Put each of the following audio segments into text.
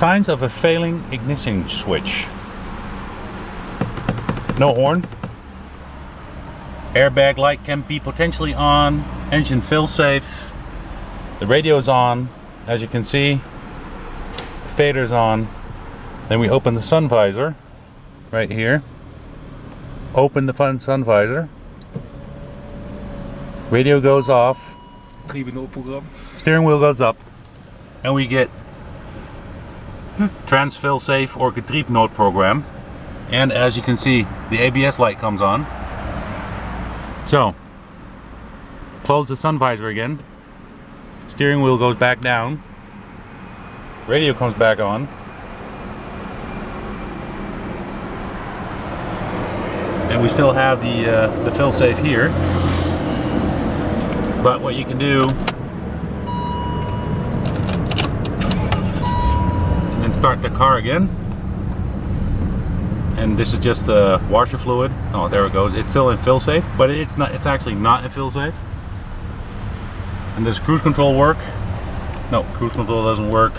Signs of a failing ignition switch. No horn. Airbag light can be potentially on. Engine fill safe. The radio is on. As you can see, the fader's on. Then we open the sun visor right here. Open the sun visor. Radio goes off. Steering wheel goes up. And we get trans fill safe or Getriebenoodprogram. And as you can see, the ABS light comes on. So, close the sun visor again. Steering wheel goes back down. Radio comes back on. And we still have the fill safe here. But what you can do, and then start the car again. And this is just the washer fluid. Oh, there it goes. It's still in fill safe, but it's not. It's actually not in fill safe. And does cruise control work? No, cruise control doesn't work.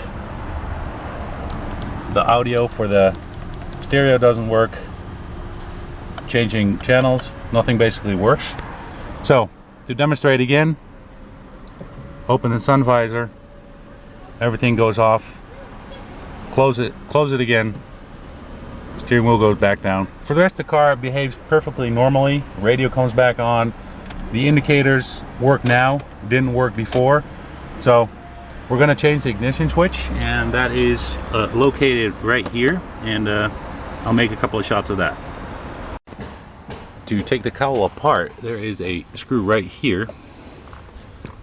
The audio for the stereo doesn't work. Changing channels, nothing basically works. So, to demonstrate again, open the sun visor. Everything goes off. Close it again. Steering wheel goes back down. For the rest of the car, it behaves perfectly normally. Radio comes back on. The indicators work now, didn't work before. So we're going to change the ignition switch, and that is located right here, and I'll make a couple of shots of that. To take the cowl apart, there is a screw right here,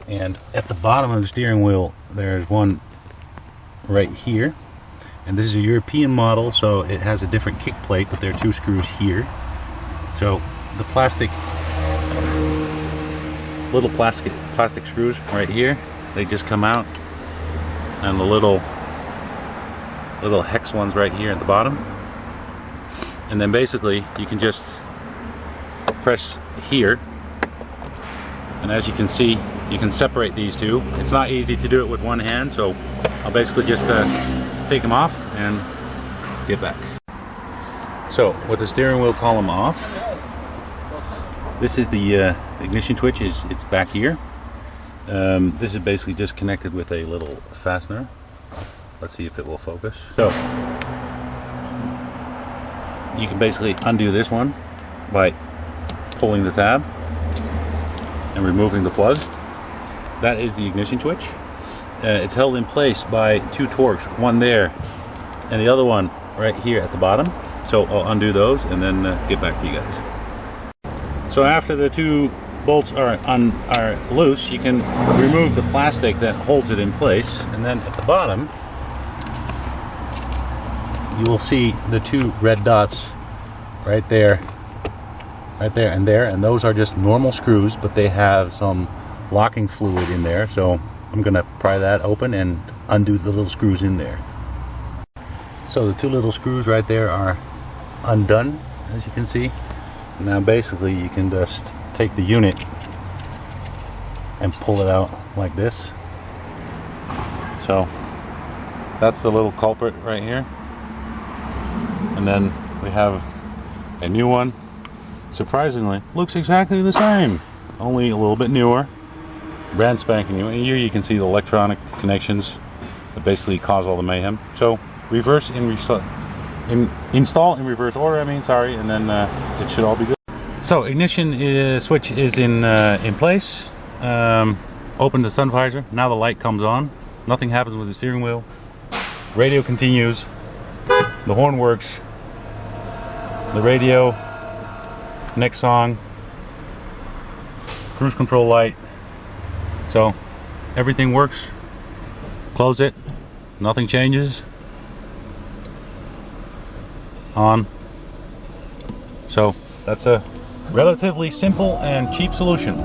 and at the bottom of the steering wheel there's one right here. And this is a European model, so it has a different kick plate, but there are two screws here. So the little plastic screws right here, they just come out, and the little hex ones right here at the bottom. And then basically you can just press here, and as you can see, you can separate these two. It's not easy to do it with one hand, so I'll basically just take them off and get back. So with the steering wheel column off, this is the ignition switch. It's back here. This is basically just connected with a little fastener. Let's see if it will focus. So you can basically undo this one by pulling the tab and removing the plug. That is the ignition switch. It's held in place by two torques, one there and the other one right here at the bottom. So I'll undo those and then get back to you guys. So after the two bolts are loose, you can remove the plastic that holds it in place, and then at the bottom you will see the two red dots right there and there, and those are just normal screws, but they have some locking fluid in there. So I'm gonna pry that open and undo the little screws in there. So the two little screws right there are undone, as you can see. Now basically you can just take the unit and pull it out like this. So that's the little culprit right here. And then we have a new one. Surprisingly, looks exactly the same, only a little bit newer. Brand spanking new. And here you can see the electronic connections that basically cause all the mayhem. So reverse install in reverse order, and then it should all be good. So ignition switch is in place. Open the sun visor. Now the light comes on. Nothing happens with the steering wheel. Radio continues. The horn works. The radio. Next song. Cruise control light. So everything works. Close it. Nothing changes. On. So that's a relatively simple and cheap solution.